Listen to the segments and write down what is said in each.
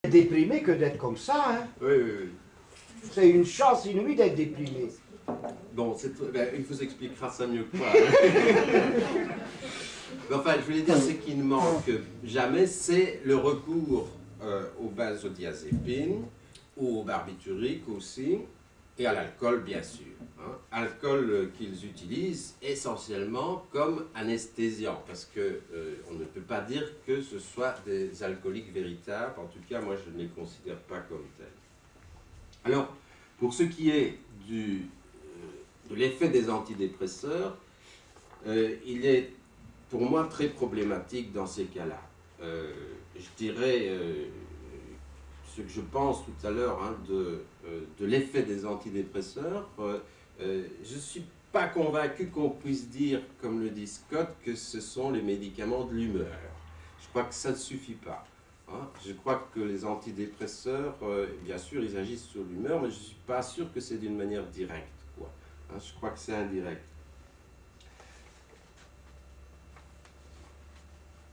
Déprimé que d'être comme ça, hein. Oui, oui, oui. C'est une chance inouïe d'être déprimé. Bon, ben, il vous expliquera ça mieux que moi. Hein. Mais enfin, je voulais dire, ce qui ne manque jamais, c'est le recours aux benzodiazépines, ou au barbiturique aussi, et à l'alcool, bien sûr. Hein. Alcool qu'ils utilisent essentiellement comme anesthésiant, parce que on ne peut pas dire que ce soit des alcooliques véritables. En tout cas, moi, je ne les considère pas comme tels. Alors, pour ce qui est de l'effet des antidépresseurs, il est pour moi très problématique dans ces cas-là. Je dirais ce que je pense tout à l'heure hein, de l'effet des antidépresseurs. Je ne suis pas convaincu qu'on puisse dire, comme le dit Scott, que ce sont les médicaments de l'humeur. Je crois que ça ne suffit pas. Hein. Je crois que les antidépresseurs, bien sûr, ils agissent sur l'humeur, mais je ne suis pas sûr que c'est d'une manière directe. Quoi. Hein, je crois que c'est indirect.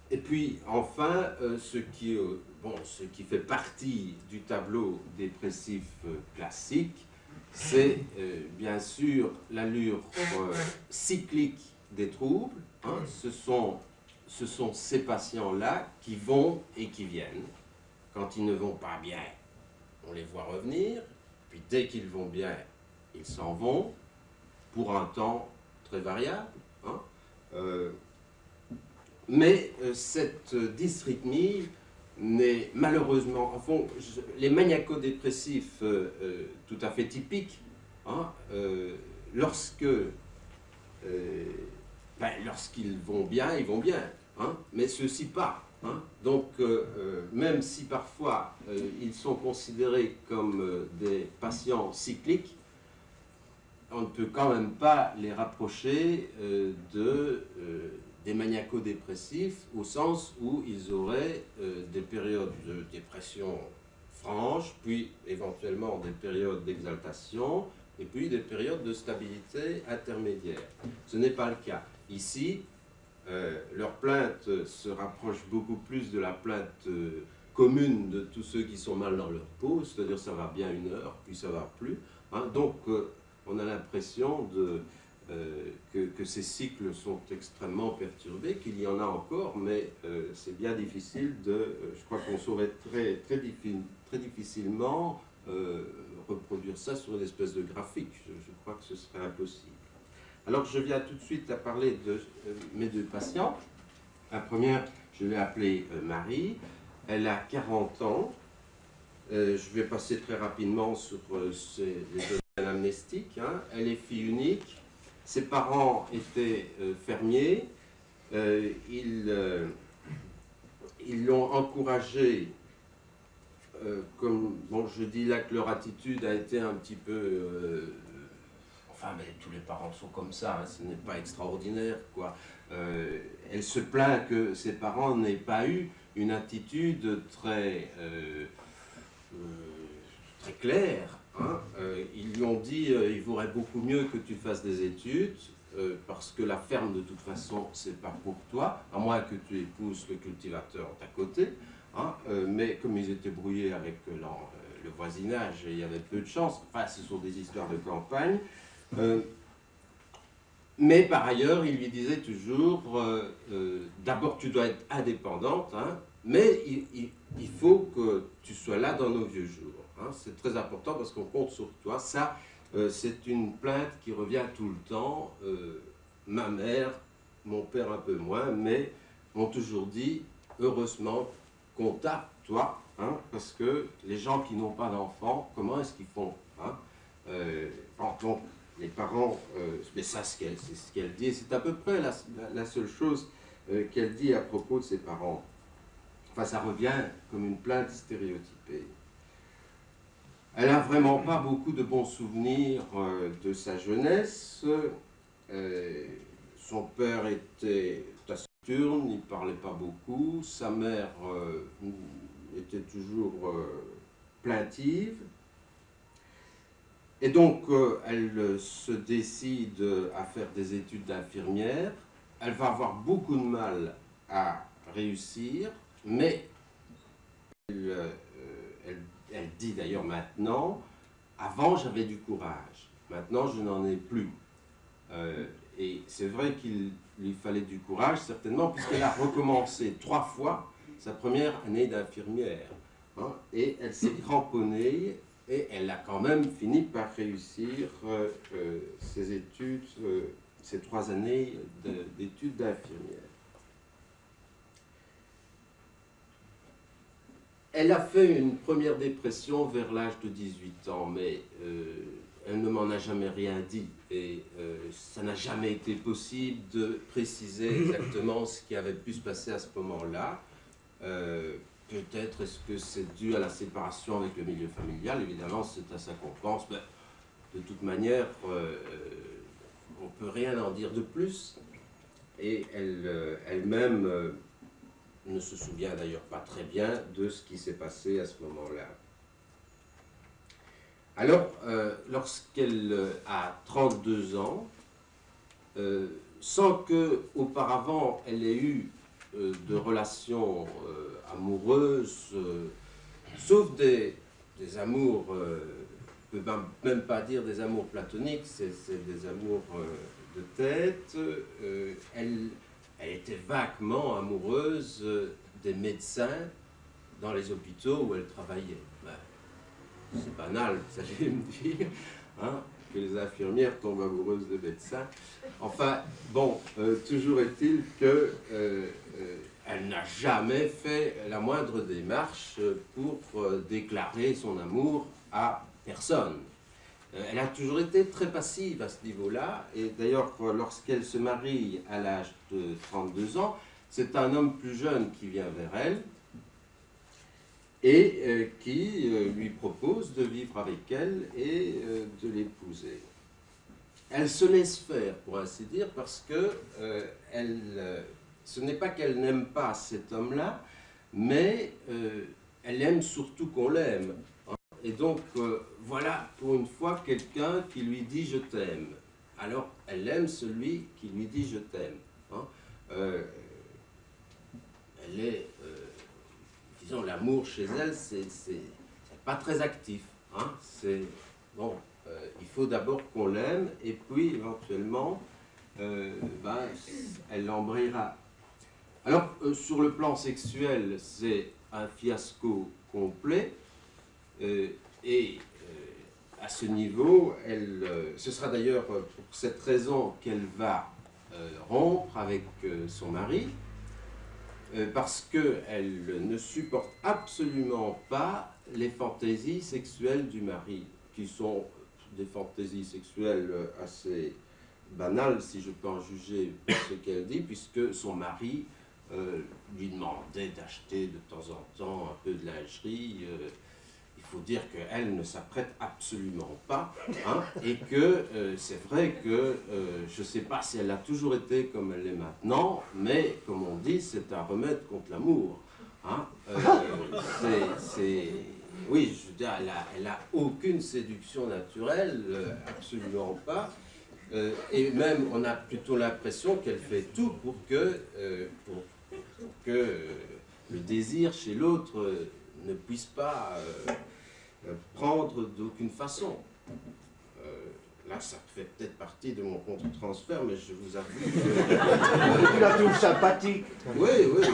Et puis, enfin, ce qui fait partie du tableau dépressif classique, c'est bien sûr l'allure cyclique des troubles. Hein. Ce sont ces patients-là qui vont et qui viennent. Quand ils ne vont pas bien, on les voit revenir. Puis dès qu'ils vont bien, ils s'en vont pour un temps très variable. Hein. Mais cette dysrythmie n'est malheureusement, en fond, les maniaco-dépressifs tout à fait typiques, hein, lorsqu'ils vont bien, ils vont bien, hein, mais ceux-ci pas. Hein. Donc, même si parfois ils sont considérés comme des patients cycliques, on ne peut quand même pas les rapprocher des maniaco-dépressifs au sens où ils auraient des périodes de dépression franche, puis éventuellement des périodes d'exaltation, et puis des périodes de stabilité intermédiaire. Ce n'est pas le cas. Ici, leur plainte se rapproche beaucoup plus de la plainte commune de tous ceux qui sont mal dans leur peau, c'est-à-dire ça va bien une heure, puis ça va plus. Hein. Donc, on a l'impression que ces cycles sont extrêmement perturbés, qu'il y en a encore, mais c'est bien difficile je crois qu'on saurait très difficilement reproduire ça sur une espèce de graphique. Je crois que ce serait impossible. Alors je viens tout de suite à parler de mes deux patients. La première, je l'ai appelée Marie. Elle a 40 ans. Je vais passer très rapidement sur les données amnestiques. Hein. Elle est fille unique. Ses parents étaient fermiers. Ils l'ont encouragée, comme bon, je dis là que leur attitude a été un petit peu... enfin, mais tous les parents sont comme ça, hein, ce n'est pas extraordinaire, quoi. Elle se plaint que ses parents n'aient pas eu une attitude très claire. Hein. Ils lui ont dit il vaudrait beaucoup mieux que tu fasses des études parce que la ferme de toute façon c'est pas pour toi, à moins que tu épouses le cultivateur d'à côté. Hein. Mais comme ils étaient brouillés avec le voisinage, il y avait peu de chance. Enfin, ce sont des histoires de campagne. Mais par ailleurs, il lui disait toujours d'abord tu dois être indépendante, hein, mais il faut que tu sois là dans nos vieux jours. Hein. C'est très important parce qu'on compte sur toi. Ça, c'est une plainte qui revient tout le temps. Ma mère, mon père un peu moins, mais m'ont toujours dit, heureusement qu'on t'a, toi, hein, parce que les gens qui n'ont pas d'enfants, comment est-ce qu'ils font, hein. Donc, les parents, mais ça, c'est ce qu'elle dit, c'est à peu près la seule chose qu'elle dit à propos de ses parents. Enfin, ça revient comme une plainte stéréotypée. Elle n'a vraiment pas beaucoup de bons souvenirs de sa jeunesse. Son père était taciturne, il ne parlait pas beaucoup. Sa mère était toujours plaintive. Et donc, elle se décide à faire des études d'infirmière. Elle va avoir beaucoup de mal à réussir, mais elle dit d'ailleurs maintenant, avant j'avais du courage, maintenant je n'en ai plus. Et c'est vrai qu'il lui fallait du courage, certainement, puisqu'elle a recommencé 3 fois sa première année d'infirmière. Hein, et elle s'est cramponnée, et elle a quand même fini par réussir ses études, ses 3 années d'études d'infirmière. Elle a fait une première dépression vers l'âge de 18 ans, mais elle ne m'en a jamais rien dit. Et ça n'a jamais été possible de préciser exactement ce qui avait pu se passer à ce moment-là. Peut-être est-ce que c'est dû à la séparation avec le milieu familial, évidemment c'est à ça qu'on pense. Mais de toute manière, on ne peut rien en dire de plus. Et elle-même ne se souvient d'ailleurs pas très bien de ce qui s'est passé à ce moment-là. Alors, lorsqu'elle a 32 ans, sans qu'auparavant elle ait eu de relations amoureuses, sauf des amours, je ne peux même pas dire des amours platoniques, c'est des amours de tête, elle était vaguement amoureuse des médecins dans les hôpitaux où elle travaillait. Ben, c'est banal, vous allez me dire, hein, que les infirmières tombent amoureuses des médecins. Enfin, bon, toujours est-il que elle n'a jamais fait la moindre démarche pour déclarer son amour à personne. Elle a toujours été très passive à ce niveau-là, et d'ailleurs, lorsqu'elle se marie à l'âge de 32 ans, c'est un homme plus jeune qui vient vers elle et qui lui propose de vivre avec elle et de l'épouser. Elle se laisse faire, pour ainsi dire, parce que ce n'est pas qu'elle n'aime pas cet homme-là, mais elle aime surtout qu'on l'aime. Et donc, voilà, pour une fois, quelqu'un qui lui dit « je t'aime ». Alors, elle aime celui qui lui dit « je t'aime ». Hein. Elle est, disons, l'amour chez elle, c'est pas très actif. Hein. C'est, bon, il faut d'abord qu'on l'aime, et puis, éventuellement, ben, elle l'embrayera. Alors, sur le plan sexuel, c'est un fiasco complet. Et à ce niveau, ce sera d'ailleurs pour cette raison qu'elle va rompre avec son mari, parce qu'elle ne supporte absolument pas les fantaisies sexuelles du mari, qui sont des fantaisies sexuelles assez banales, si je peux en juger par ce qu'elle dit, puisque son mari lui demandait d'acheter de temps en temps un peu de lingerie. Il faut dire qu'elle ne s'apprête absolument pas, hein, et que c'est vrai que je ne sais pas si elle a toujours été comme elle est maintenant, mais comme on dit, c'est un remède contre l'amour. Hein. Oui, je veux dire, elle n'a aucune séduction naturelle, absolument pas. Et même, on a plutôt l'impression qu'elle fait tout pour que le désir chez l'autre ne puisse pas prendre d'aucune façon. Là, ça fait peut-être partie de mon contre-transfert, mais je vous avoue que... Tu la trouves sympathique. Oui, oui, oui.